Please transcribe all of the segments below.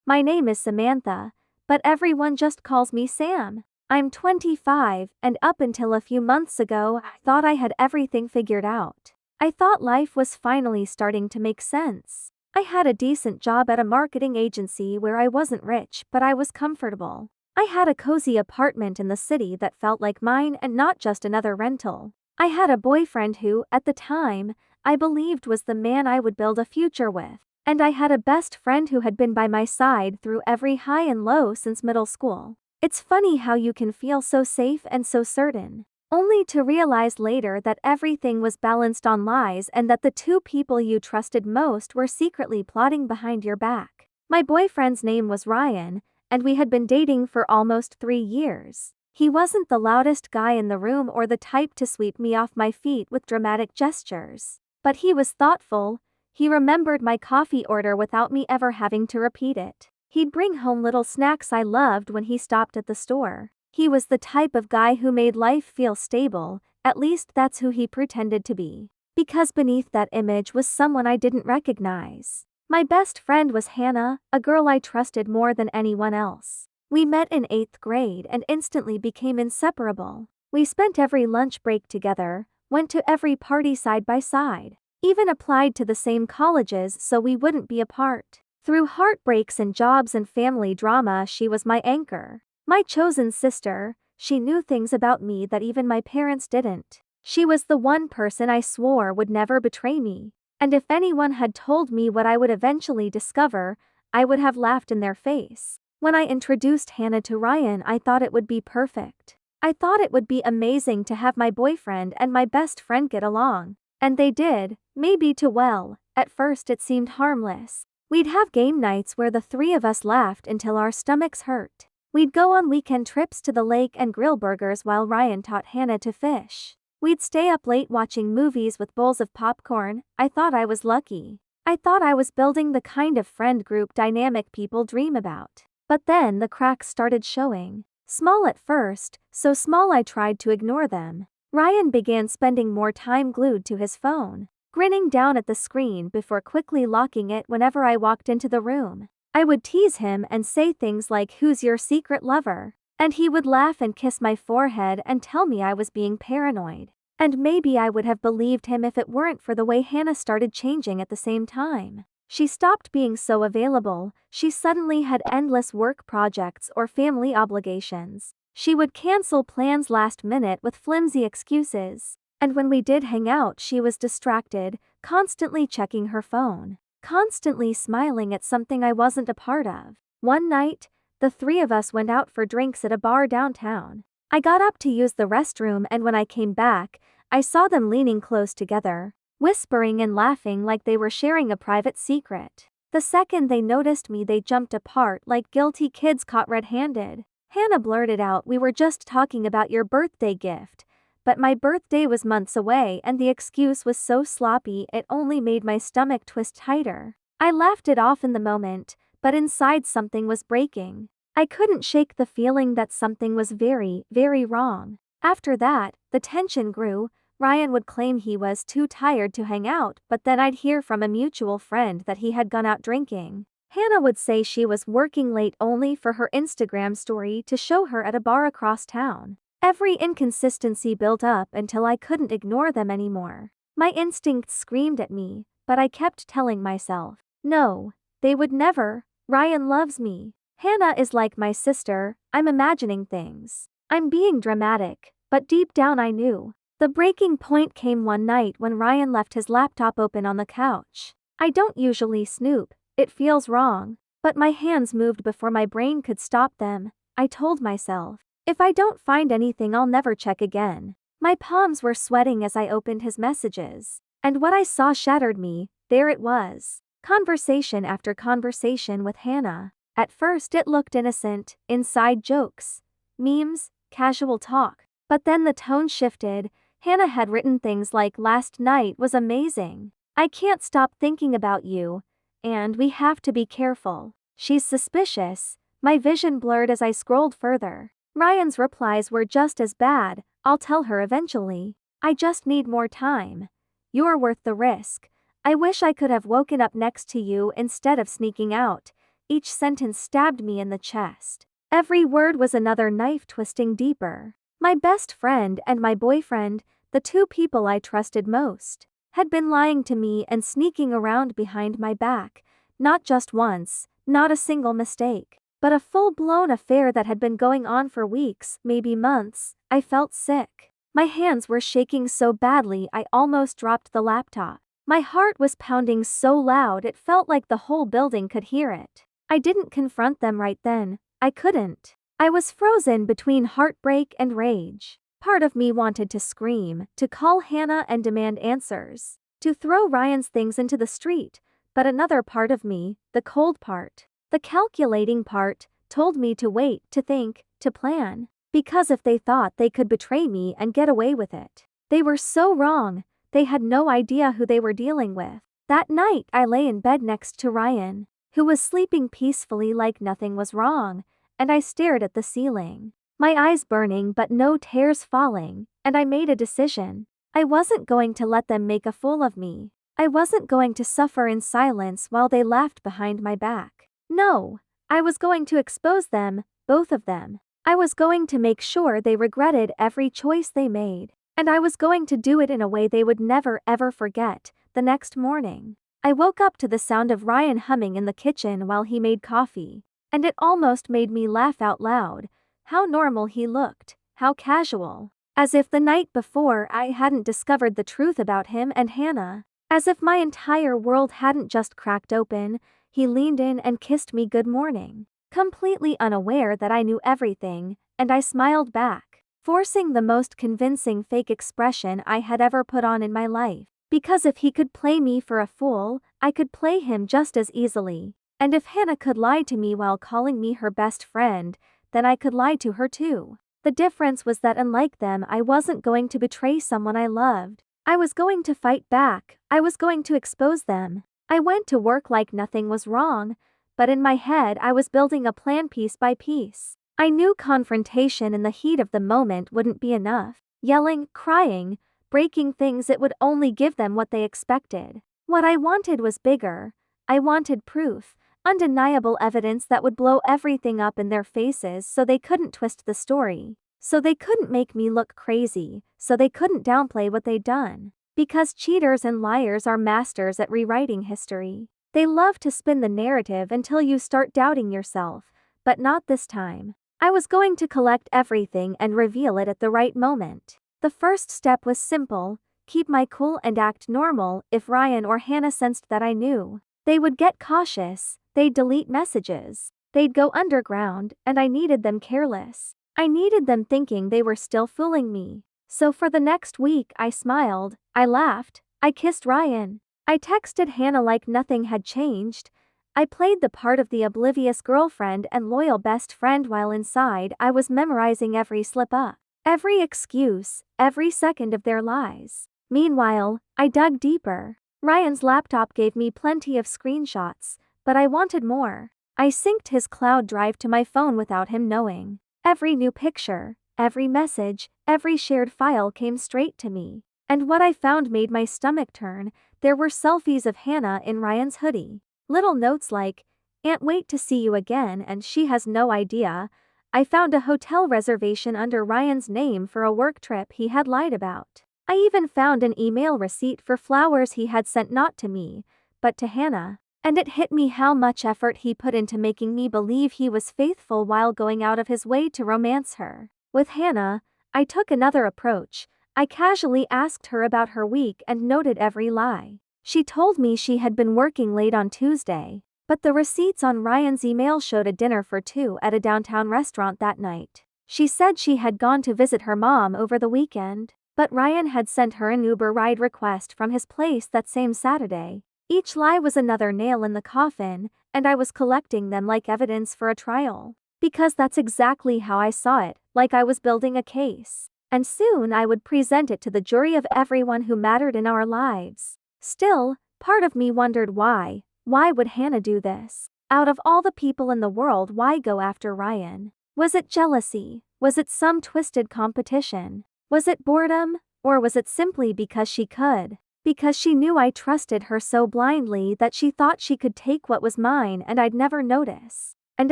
My name is Samantha, but everyone just calls me Sam. I'm 25, and up until a few months ago, I thought I had everything figured out. I thought life was finally starting to make sense. I had a decent job at a marketing agency where I wasn't rich, but I was comfortable. I had a cozy apartment in the city that felt like mine and not just another rental. I had a boyfriend who, at the time, I believed was the man I would build a future with. And I had a best friend who had been by my side through every high and low since middle school. It's funny how you can feel so safe and so certain, only to realize later that everything was balanced on lies and that the two people you trusted most were secretly plotting behind your back. My boyfriend's name was Ryan, and we had been dating for almost 3 years. He wasn't the loudest guy in the room or the type to sweep me off my feet with dramatic gestures. But he was thoughtful. He remembered my coffee order without me ever having to repeat it. He'd bring home little snacks I loved when he stopped at the store. He was the type of guy who made life feel stable, at least that's who he pretended to be. Because beneath that image was someone I didn't recognize. My best friend was Hannah, a girl I trusted more than anyone else. We met in 8th grade and instantly became inseparable. We spent every lunch break together, went to every party side by side, even applied to the same colleges so we wouldn't be apart. Through heartbreaks and jobs and family drama, she was my anchor. My chosen sister, she knew things about me that even my parents didn't. She was the one person I swore would never betray me. And if anyone had told me what I would eventually discover, I would have laughed in their face. When I introduced Hannah to Ryan, I thought it would be perfect. I thought it would be amazing to have my boyfriend and my best friend get along. And they did, maybe too well. At first it seemed harmless. We'd have game nights where the three of us laughed until our stomachs hurt. We'd go on weekend trips to the lake and grill burgers while Ryan taught Hannah to fish. We'd stay up late watching movies with bowls of popcorn. I thought I was lucky. I thought I was building the kind of friend group dynamic people dream about. But then the cracks started showing. Small at first, so small I tried to ignore them. Ryan began spending more time glued to his phone, grinning down at the screen before quickly locking it whenever I walked into the room. I would tease him and say things like, "Who's your secret lover?" And he would laugh and kiss my forehead and tell me I was being paranoid. And maybe I would have believed him if it weren't for the way Hannah started changing at the same time. She stopped being so available. She suddenly had endless work projects or family obligations. She would cancel plans last minute with flimsy excuses. And when we did hang out, she was distracted, constantly checking her phone, constantly smiling at something I wasn't a part of. One night, the three of us went out for drinks at a bar downtown. I got up to use the restroom, and when I came back, I saw them leaning close together, whispering and laughing like they were sharing a private secret. The second they noticed me, they jumped apart like guilty kids caught red-handed. Hannah blurted out, "We were just talking about your birthday gift." But my birthday was months away and the excuse was so sloppy it only made my stomach twist tighter. I laughed it off in the moment, but inside something was breaking. I couldn't shake the feeling that something was very, very wrong. After that, the tension grew. Ryan would claim he was too tired to hang out, but then I'd hear from a mutual friend that he had gone out drinking. Hannah would say she was working late only for her Instagram story to show her at a bar across town. Every inconsistency built up until I couldn't ignore them anymore. My instincts screamed at me, but I kept telling myself, no, they would never. Ryan loves me. Hannah is like my sister. I'm imagining things. I'm being dramatic, but deep down I knew. The breaking point came one night when Ryan left his laptop open on the couch. I don't usually snoop, it feels wrong, but my hands moved before my brain could stop them. I told myself, if I don't find anything, I'll never check again. My palms were sweating as I opened his messages, and what I saw shattered me. There it was. Conversation after conversation with Hannah. At first it looked innocent, inside jokes, memes, casual talk. But then the tone shifted. Hannah had written things like, "Last night was amazing. I can't stop thinking about you. And we have to be careful. She's suspicious." My vision blurred as I scrolled further. Ryan's replies were just as bad. "I'll tell her eventually. I just need more time. You're worth the risk. I wish I could have woken up next to you instead of sneaking out. each sentence stabbed me in the chest. Every word was another knife twisting deeper. My best friend and my boyfriend, the two people I trusted most, had been lying to me and sneaking around behind my back, not just once, not a single mistake, but a full-blown affair that had been going on for weeks, maybe months. I felt sick. My hands were shaking so badly I almost dropped the laptop. My heart was pounding so loud it felt like the whole building could hear it. I didn't confront them right then. I couldn't. I was frozen between heartbreak and rage. Part of me wanted to scream, to call Hannah and demand answers, to throw Ryan's things into the street, but another part of me, the cold part, the calculating part, told me to wait, to think, to plan. Because if they thought they could betray me and get away with it, they were so wrong. They had no idea who they were dealing with. That night I lay in bed next to Ryan, who was sleeping peacefully like nothing was wrong, and I stared at the ceiling, my eyes burning but no tears falling, and I made a decision. I wasn't going to let them make a fool of me. I wasn't going to suffer in silence while they laughed behind my back. No, I was going to expose them, both of them. I was going to make sure they regretted every choice they made. And I was going to do it in a way they would never ever forget. The next morning, I woke up to the sound of Ryan humming in the kitchen while he made coffee, and it almost made me laugh out loud. How normal he looked, how casual. As if the night before I hadn't discovered the truth about him and Hannah. As if my entire world hadn't just cracked open. He leaned in and kissed me good morning, completely unaware that I knew everything, and I smiled back, forcing the most convincing fake expression I had ever put on in my life. Because if he could play me for a fool, I could play him just as easily. And if Hannah could lie to me while calling me her best friend, then I could lie to her too. The difference was that unlike them, I wasn't going to betray someone I loved. I was going to fight back. I was going to expose them. I went to work like nothing was wrong, but in my head I was building a plan piece by piece. I knew confrontation in the heat of the moment wouldn't be enough. Yelling, crying, breaking things, it would only give them what they expected. What I wanted was bigger. I wanted proof, undeniable evidence that would blow everything up in their faces so they couldn't twist the story. So they couldn't make me look crazy, so they couldn't downplay what they'd done. Because cheaters and liars are masters at rewriting history. They love to spin the narrative until you start doubting yourself, but not this time. I was going to collect everything and reveal it at the right moment. The first step was simple: keep my cool and act normal. If Ryan or Hannah sensed that I knew, they would get cautious, they'd delete messages, they'd go underground, and I needed them careless. I needed them thinking they were still fooling me. So for the next week I smiled, I laughed, I kissed Ryan, I texted Hannah like nothing had changed. I played the part of the oblivious girlfriend and loyal best friend while inside I was memorizing every slip-up, every excuse, every second of their lies. Meanwhile, I dug deeper. Ryan's laptop gave me plenty of screenshots, but I wanted more. I synced his cloud drive to my phone without him knowing. Every new picture, every message, every shared file came straight to me. And what I found made my stomach turn. There were selfies of Hannah in Ryan's hoodie. Little notes like, "Can't wait to see you again," and "She has no idea." I found a hotel reservation under Ryan's name for a work trip he had lied about. I even found an email receipt for flowers he had sent not to me, but to Hannah. And it hit me how much effort he put into making me believe he was faithful while going out of his way to romance her. With Hannah, I took another approach. I casually asked her about her week and noted every lie. She told me she had been working late on Tuesday, but the receipts on Ryan's email showed a dinner for two at a downtown restaurant that night. She said she had gone to visit her mom over the weekend, but Ryan had sent her an Uber ride request from his place that same Saturday. Each lie was another nail in the coffin, and I was collecting them like evidence for a trial. Because that's exactly how I saw it, like I was building a case. And soon I would present it to the jury of everyone who mattered in our lives. Still, part of me wondered why. Why would Hannah do this? Out of all the people in the world, why go after Ryan? Was it jealousy? Was it some twisted competition? Was it boredom? Or was it simply because she could? because she knew I trusted her so blindly that she thought she could take what was mine and I'd never notice. And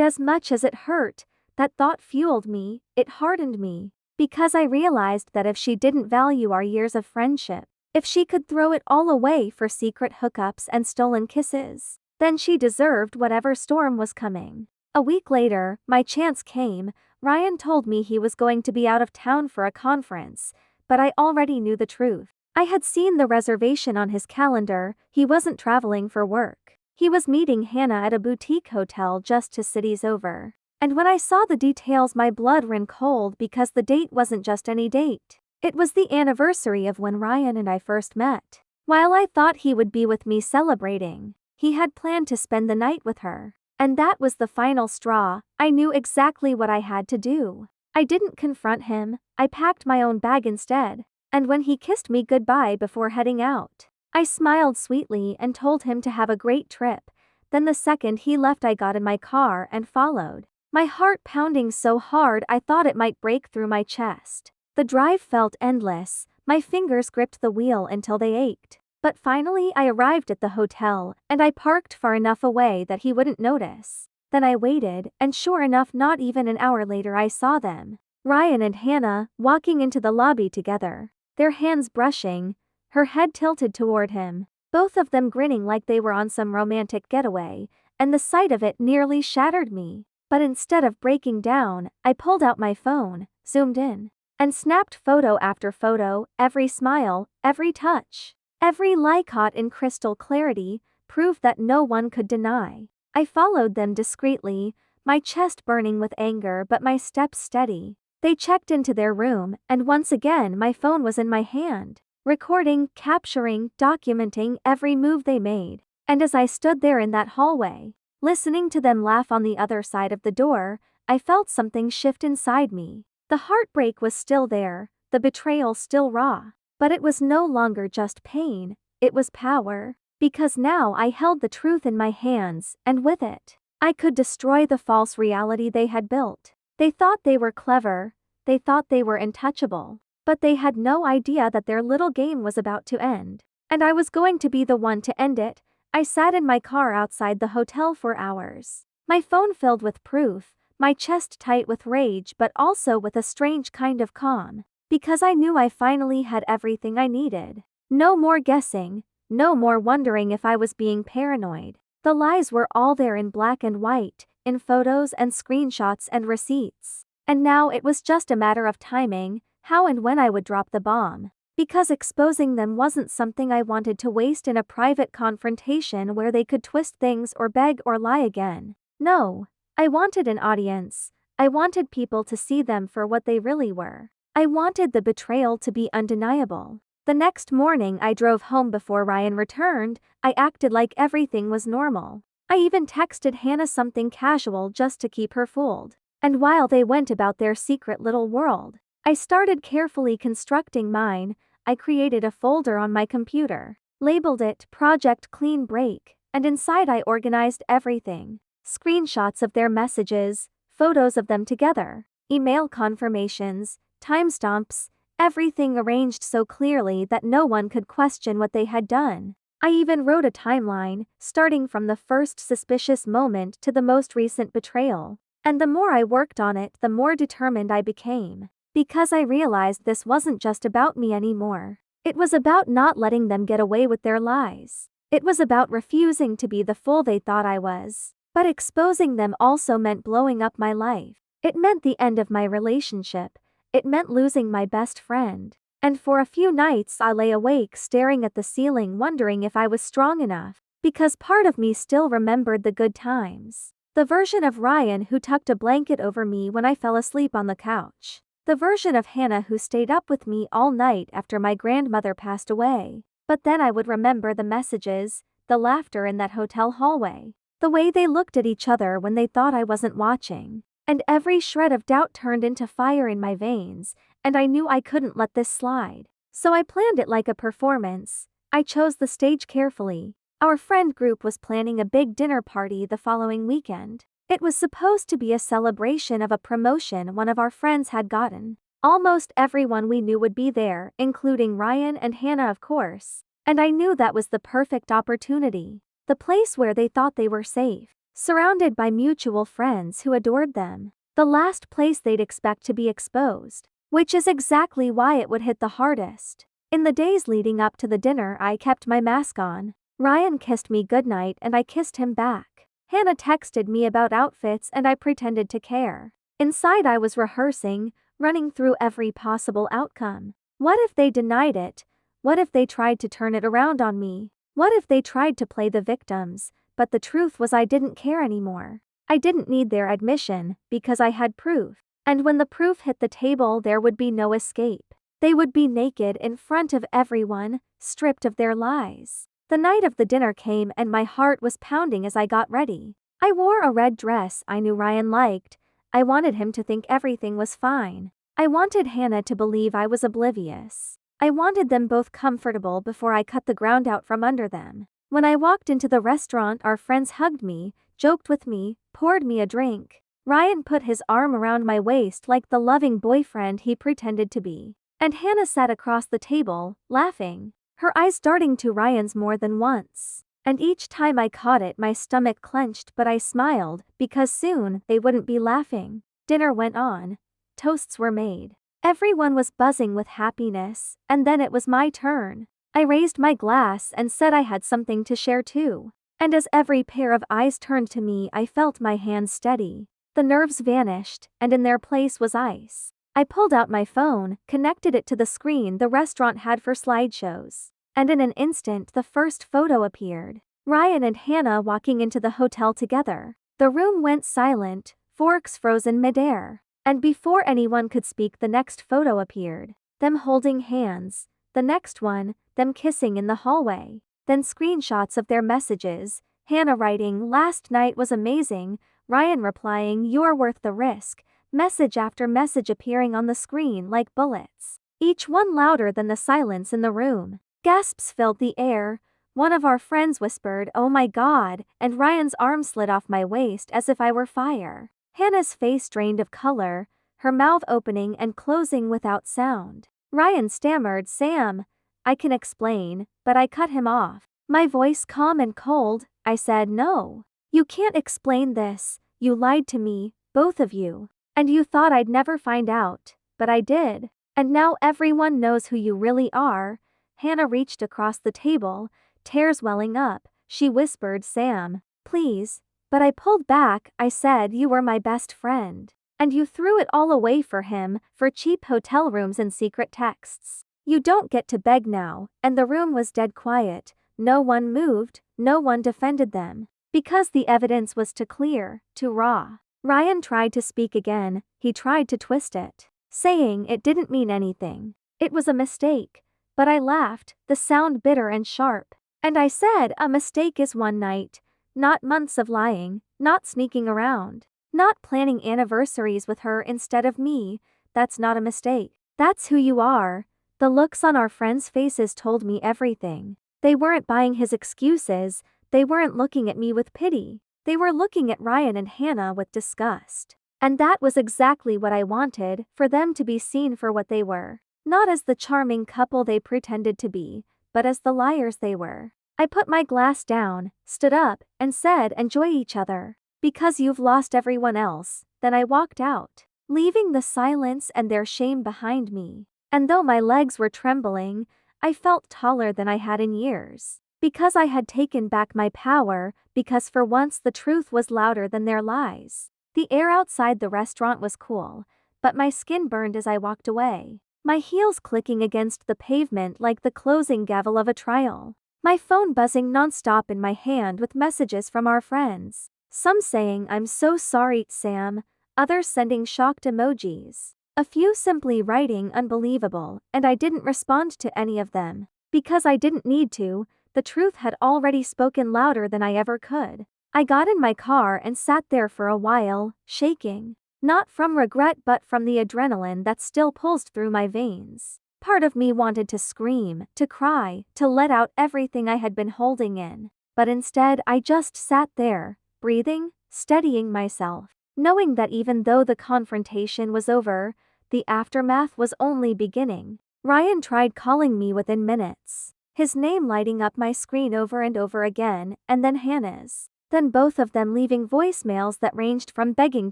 as much as it hurt, that thought fueled me, it hardened me, because I realized that if she didn't value our years of friendship, if she could throw it all away for secret hookups and stolen kisses, then she deserved whatever storm was coming. A week later, my chance came. Ryan told me he was going to be out of town for a conference, but I already knew the truth. I had seen the reservation on his calendar. He wasn't traveling for work. He was meeting Hannah at a boutique hotel just 2 cities over. And when I saw the details, my blood ran cold because the date wasn't just any date. It was the anniversary of when Ryan and I first met. While I thought he would be with me celebrating, he had planned to spend the night with her. And that was the final straw. I knew exactly what I had to do. I didn't confront him. I packed my own bag instead. And when he kissed me goodbye before heading out, I smiled sweetly and told him to have a great trip. Then the second he left, I got in my car and followed, my heart pounding so hard I thought it might break through my chest. The drive felt endless. My fingers gripped the wheel until they ached. But finally I arrived at the hotel, and I parked far enough away that he wouldn't notice. Then I waited, and sure enough, not even an hour later I saw them, Ryan and Hannah, walking into the lobby together, their hands brushing, her head tilted toward him, both of them grinning like they were on some romantic getaway, and the sight of it nearly shattered me. But instead of breaking down, I pulled out my phone, zoomed in, and snapped photo after photo. Every smile, every touch, every lie caught in crystal clarity, proof that no one could deny. I followed them discreetly, my chest burning with anger but my steps steady. They checked into their room, and once again my phone was in my hand, recording, capturing, documenting every move they made. And as I stood there in that hallway, listening to them laugh on the other side of the door, I felt something shift inside me. The heartbreak was still there, the betrayal still raw, but it was no longer just pain, it was power. Because now I held the truth in my hands, and with it, I could destroy the false reality they had built. They thought they were clever, they thought they were untouchable, but they had no idea that their little game was about to end. And I was going to be the one to end it. I sat in my car outside the hotel for hours, my phone filled with proof, my chest tight with rage but also with a strange kind of calm, because I knew I finally had everything I needed. No more guessing, no more wondering if I was being paranoid. The lies were all there in black and white, in photos and screenshots and receipts. And now it was just a matter of timing, how and when I would drop the bomb. Because exposing them wasn't something I wanted to waste in a private confrontation where they could twist things or beg or lie again. No, I wanted an audience. I wanted people to see them for what they really were. I wanted the betrayal to be undeniable. The next morning I drove home before Ryan returned. I acted like everything was normal. I even texted Hannah something casual just to keep her fooled. And while they went about their secret little world, I started carefully constructing mine. I created a folder on my computer, labeled it Project Clean Break, and inside I organized everything. Screenshots of their messages, photos of them together, email confirmations, timestamps, everything arranged so clearly that no one could question what they had done. I even wrote a timeline, starting from the first suspicious moment to the most recent betrayal. And the more I worked on it, the more determined I became. Because I realized this wasn't just about me anymore. It was about not letting them get away with their lies. It was about refusing to be the fool they thought I was. But exposing them also meant blowing up my life. It meant the end of my relationship. It meant losing my best friend. And for a few nights I lay awake staring at the ceiling wondering if I was strong enough. Because part of me still remembered the good times. The version of Ryan who tucked a blanket over me when I fell asleep on the couch. The version of Hannah who stayed up with me all night after my grandmother passed away. But then I would remember the messages, the laughter in that hotel hallway, the way they looked at each other when they thought I wasn't watching. And every shred of doubt turned into fire in my veins, and I knew I couldn't let this slide. So I planned it like a performance. I chose the stage carefully. Our friend group was planning a big dinner party the following weekend. It was supposed to be a celebration of a promotion one of our friends had gotten. Almost everyone we knew would be there, including Ryan and Hannah, of course. And I knew that was the perfect opportunity. The place where they thought they were safe, surrounded by mutual friends who adored them. The last place they'd expect to be exposed. Which is exactly why it would hit the hardest. In the days leading up to the dinner, I kept my mask on. Ryan kissed me goodnight and I kissed him back. Hannah texted me about outfits and I pretended to care. Inside I was rehearsing, running through every possible outcome. What if they denied it? What if they tried to turn it around on me? What if they tried to play the victims? But the truth was I didn't care anymore. I didn't need their admission, because I had proof. And when the proof hit the table, there would be no escape. They would be naked in front of everyone, stripped of their lies. The night of the dinner came and my heart was pounding as I got ready. I wore a red dress I knew Ryan liked. I wanted him to think everything was fine. I wanted Hannah to believe I was oblivious. I wanted them both comfortable before I cut the ground out from under them. When I walked into the restaurant, our friends hugged me, joked with me, poured me a drink. Ryan put his arm around my waist like the loving boyfriend he pretended to be. And Hannah sat across the table, laughing, her eyes darting to Ryan's more than once. And each time I caught it, my stomach clenched, but I smiled, because soon they wouldn't be laughing. Dinner went on. Toasts were made. Everyone was buzzing with happiness, and then it was my turn. I raised my glass and said I had something to share too. And as every pair of eyes turned to me, I felt my hands steady. The nerves vanished, and in their place was ice. I pulled out my phone, connected it to the screen the restaurant had for slideshows. And in an instant the first photo appeared. Ryan and Hannah walking into the hotel together. The room went silent, forks frozen midair. And before anyone could speak, the next photo appeared. Them holding hands. The next one, them kissing in the hallway. Then screenshots of their messages. Hannah writing, "Last night was amazing." Ryan replying, "You're worth the risk." Message after message appearing on the screen like bullets. Each one louder than the silence in the room. Gasps filled the air. One of our friends whispered, "Oh my God," and Ryan's arm slid off my waist as if I were fire. Hannah's face drained of color, her mouth opening and closing without sound. Ryan stammered, "Sam, I can explain," but I cut him off. My voice calm and cold, I said, "No. You can't explain this. You lied to me, both of you. And you thought I'd never find out, but I did. And now everyone knows who you really are." Hannah reached across the table, tears welling up. She whispered, "Sam, please." But I pulled back. I said, "You were my best friend. And you threw it all away for him, for cheap hotel rooms and secret texts. You don't get to beg now." And the room was dead quiet. No one moved, no one defended them. Because the evidence was too clear, too raw. Ryan tried to speak again. He tried to twist it, saying it didn't mean anything. It was a mistake. But I laughed, the sound bitter and sharp. And I said, "A mistake is one night. Not months of lying, not sneaking around, not planning anniversaries with her instead of me. That's not a mistake. That's who you are." The looks on our friends' faces told me everything. They weren't buying his excuses. They weren't looking at me with pity. They were looking at Ryan and Hannah with disgust. And that was exactly what I wanted, for them to be seen for what they were. Not as the charming couple they pretended to be, but as the liars they were. I put my glass down, stood up, and said, "Enjoy each other. Because you've lost everyone else." Then I walked out, leaving the silence and their shame behind me. And though my legs were trembling, I felt taller than I had in years. Because I had taken back my power, because for once the truth was louder than their lies. The air outside the restaurant was cool, but my skin burned as I walked away. My heels clicking against the pavement like the closing gavel of a trial. My phone buzzing nonstop in my hand with messages from our friends. Some saying, "I'm so sorry, Sam." Others sending shocked emojis. A few simply writing "unbelievable," and I didn't respond to any of them. Because I didn't need to. The truth had already spoken louder than I ever could. I got in my car and sat there for a while, shaking. Not from regret but from the adrenaline that still pulsed through my veins. Part of me wanted to scream, to cry, to let out everything I had been holding in. But instead I just sat there, breathing, steadying myself, knowing that even though the confrontation was over, the aftermath was only beginning. Ryan tried calling me within minutes. his name lighting up my screen over and over again, and then Hannah's. Then both of them leaving voicemails that ranged from begging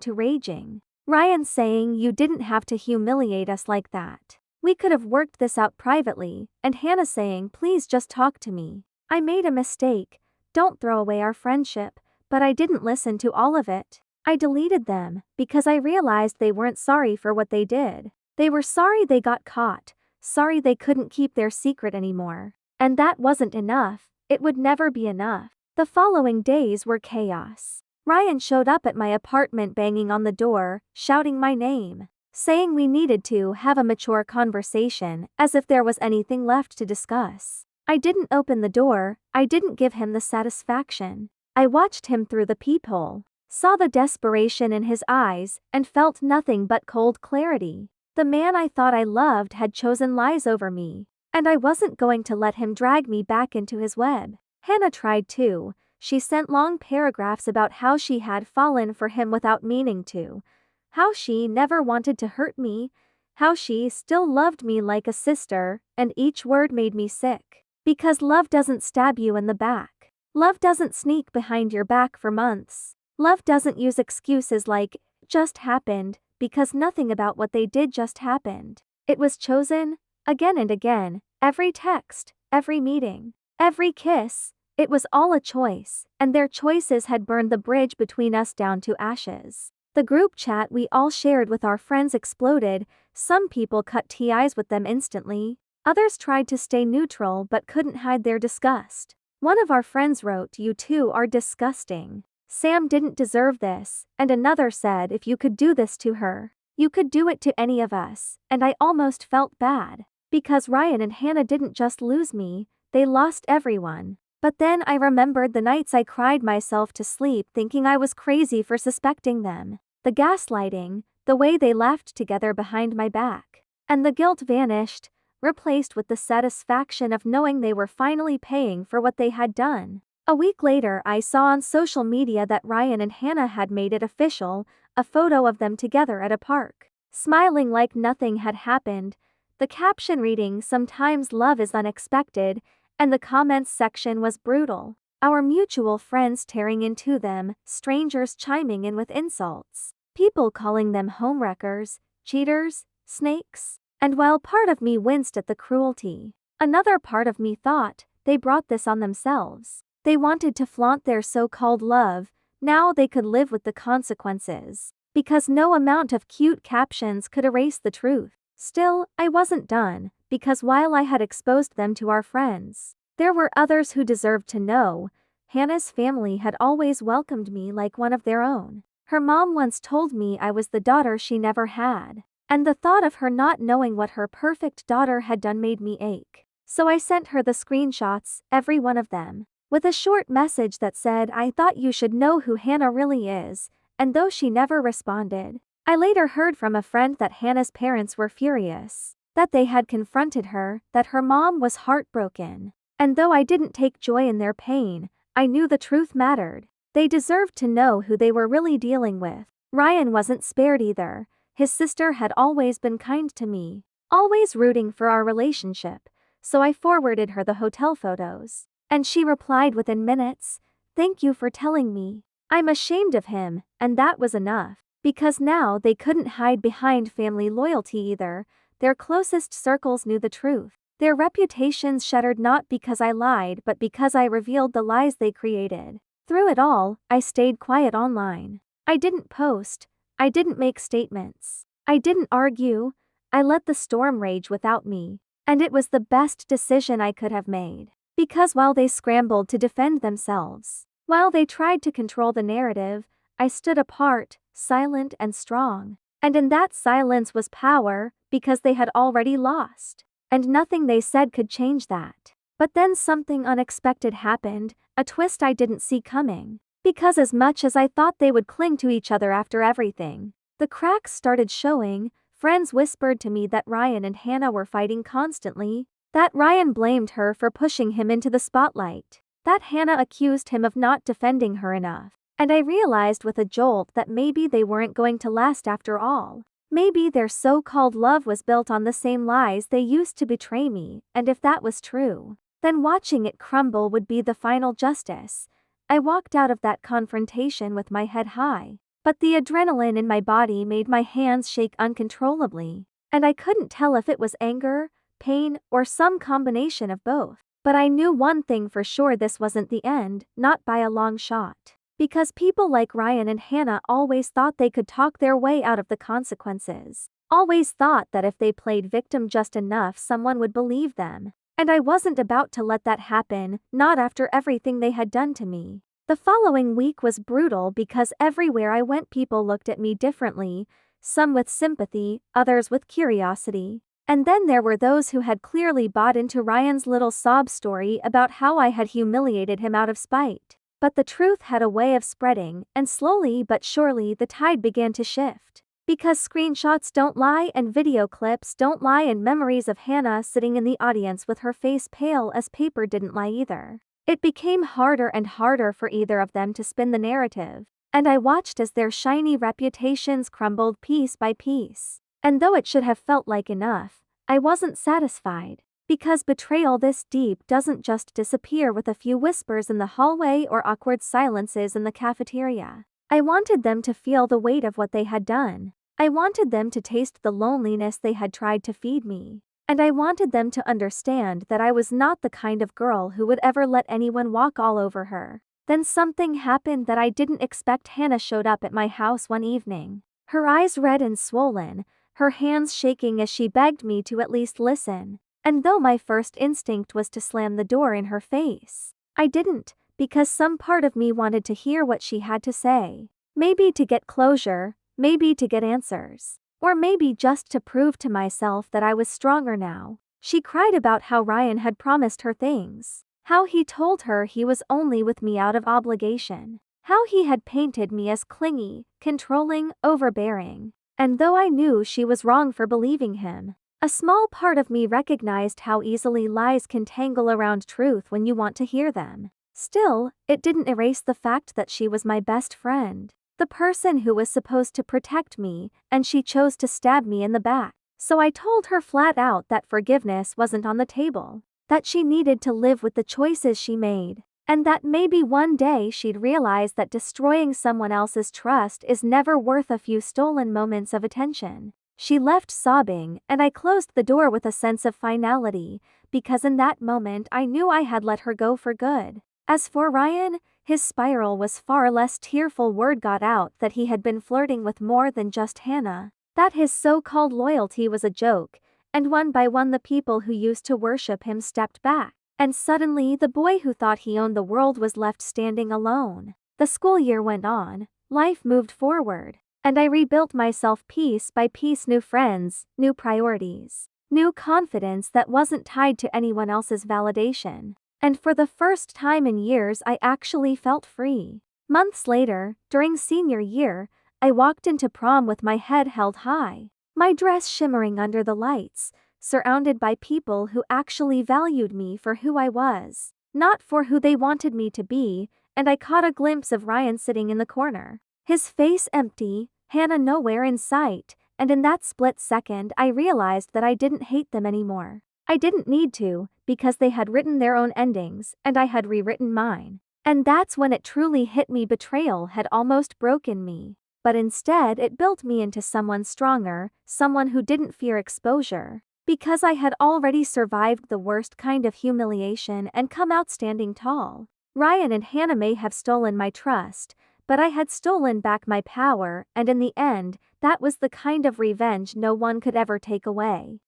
to raging. Ryan saying, "You didn't have to humiliate us like that. We could have worked this out privately," and Hannah saying, "Please just talk to me. I made a mistake. Don't throw away our friendship," but I didn't listen to all of it. I deleted them, because I realized they weren't sorry for what they did. They were sorry they got caught, sorry they couldn't keep their secret anymore. And that wasn't enough, it would never be enough. The following days were chaos. Ryan showed up at my apartment banging on the door, shouting my name, saying we needed to have a mature conversation, as if there was anything left to discuss. I didn't open the door, I didn't give him the satisfaction. I watched him through the peephole, saw the desperation in his eyes, and felt nothing but cold clarity. The man I thought I loved had chosen lies over me, and I wasn't going to let him drag me back into his web. Hannah tried too. She sent long paragraphs about how she had fallen for him without meaning to, how she never wanted to hurt me, how she still loved me like a sister, and each word made me sick. Because love doesn't stab you in the back. Love doesn't sneak behind your back for months. Love doesn't use excuses like, "just happened," because nothing about what they did just happened. It was chosen, again and again, every text, every meeting, every kiss. It was all a choice, and their choices had burned the bridge between us down to ashes. The group chat we all shared with our friends exploded. Some people cut ties with them instantly. Others tried to stay neutral but couldn't hide their disgust. One of our friends wrote, "You two are disgusting. Sam didn't deserve this," and another said, "If you could do this to her, you could do it to any of us," and I almost felt bad. Because Ryan and Hannah didn't just lose me, they lost everyone. But then I remembered the nights I cried myself to sleep thinking I was crazy for suspecting them. The gaslighting, the way they laughed together behind my back. And the guilt vanished, replaced with the satisfaction of knowing they were finally paying for what they had done. A week later I saw on social media that Ryan and Hannah had made it official, a photo of them together at a park, smiling like nothing had happened, the caption reading, "Sometimes love is unexpected," and the comments section was brutal. Our mutual friends tearing into them, strangers chiming in with insults, people calling them homewreckers, cheaters, snakes. And while part of me winced at the cruelty, another part of me thought, they brought this on themselves. They wanted to flaunt their so-called love, now they could live with the consequences, because no amount of cute captions could erase the truth. Still, I wasn't done, because while I had exposed them to our friends, there were others who deserved to know. Hannah's family had always welcomed me like one of their own. Her mom once told me I was the daughter she never had, and the thought of her not knowing what her perfect daughter had done made me ache. So I sent her the screenshots, every one of them, with a short message that said, "I thought you should know who Hannah really is," and though she never responded, I later heard from a friend that Hannah's parents were furious, that they had confronted her, that her mom was heartbroken. And though I didn't take joy in their pain, I knew the truth mattered. They deserved to know who they were really dealing with. Ryan wasn't spared either. His sister had always been kind to me, always rooting for our relationship, so I forwarded her the hotel photos. And she replied within minutes, "Thank you for telling me. I'm ashamed of him," and that was enough. Because now they couldn't hide behind family loyalty either. Their closest circles knew the truth. Their reputations shattered not because I lied but because I revealed the lies they created. Through it all, I stayed quiet online. I didn't post. I didn't make statements. I didn't argue. I let the storm rage without me. And it was the best decision I could have made. Because while they scrambled to defend themselves, while they tried to control the narrative, I stood apart, silent and strong. And in that silence was power, because they had already lost. And nothing they said could change that. But then something unexpected happened, a twist I didn't see coming. Because as much as I thought they would cling to each other after everything, the cracks started showing. Friends whispered to me that Ryan and Hannah were fighting constantly, that Ryan blamed her for pushing him into the spotlight, that Hannah accused him of not defending her enough. And I realized with a jolt that maybe they weren't going to last after all. Maybe their so-called love was built on the same lies they used to betray me, and if that was true, Then watching it crumble would be the final justice. I walked out of that confrontation with my head high. But the adrenaline in my body made my hands shake uncontrollably. And I couldn't tell if it was anger, pain, or some combination of both. But I knew one thing for sure: this wasn't the end, not by a long shot. Because people like Ryan and Hannah always thought they could talk their way out of the consequences. Always thought that if they played victim just enough, someone would believe them. And I wasn't about to let that happen, not after everything they had done to me. The following week was brutal because everywhere I went people looked at me differently, some with sympathy, others with curiosity. And then there were those who had clearly bought into Ryan's little sob story about how I had humiliated him out of spite. But the truth had a way of spreading, and slowly but surely the tide began to shift. Because screenshots don't lie and video clips don't lie, and memories of Hannah sitting in the audience with her face pale as paper didn't lie either. It became harder and harder for either of them to spin the narrative, and I watched as their shiny reputations crumbled piece by piece. And though it should have felt like enough, I wasn't satisfied. Because betrayal this deep doesn't just disappear with a few whispers in the hallway or awkward silences in the cafeteria. I wanted them to feel the weight of what they had done. I wanted them to taste the loneliness they had tried to feed me. And I wanted them to understand that I was not the kind of girl who would ever let anyone walk all over her. Then something happened that I didn't expect. Hannah showed up at my house one evening. Her eyes red and swollen, her hands shaking as she begged me to at least listen. And though my first instinct was to slam the door in her face, I didn't, because some part of me wanted to hear what she had to say. Maybe to get closure, maybe to get answers, or maybe just to prove to myself that I was stronger now. She cried about how Ryan had promised her things, how he told her he was only with me out of obligation, how he had painted me as clingy, controlling, overbearing. And though I knew she was wrong for believing him, a small part of me recognized how easily lies can tangle around truth when you want to hear them. Still, it didn't erase the fact that she was my best friend, the person who was supposed to protect me, and she chose to stab me in the back. So I told her flat out that forgiveness wasn't on the table, that she needed to live with the choices she made, and that maybe one day she'd realize that destroying someone else's trust is never worth a few stolen moments of attention. She left sobbing, and I closed the door with a sense of finality, because in that moment I knew I had let her go for good. As for Ryan, his spiral was far less tearful. Word got out that he had been flirting with more than just Hannah, that his so-called loyalty was a joke, and one by one the people who used to worship him stepped back, and suddenly the boy who thought he owned the world was left standing alone. The school year went on, life moved forward, and I rebuilt myself piece by piece: new friends, new priorities, new confidence that wasn't tied to anyone else's validation. And for the first time in years I actually felt free. Months later, during senior year, I walked into prom with my head held high, my dress shimmering under the lights, surrounded by people who actually valued me for who I was, not for who they wanted me to be, and I caught a glimpse of Ryan sitting in the corner, his face empty, Hannah nowhere in sight, and in that split second I realized that I didn't hate them anymore. I didn't need to, because they had written their own endings, and I had rewritten mine. And that's when it truly hit me: betrayal had almost broken me. But instead it built me into someone stronger, someone who didn't fear exposure. Because I had already survived the worst kind of humiliation and come out standing tall. Ryan and Hannah may have stolen my trust, but I had stolen back my power, and in the end, that was the kind of revenge no one could ever take away.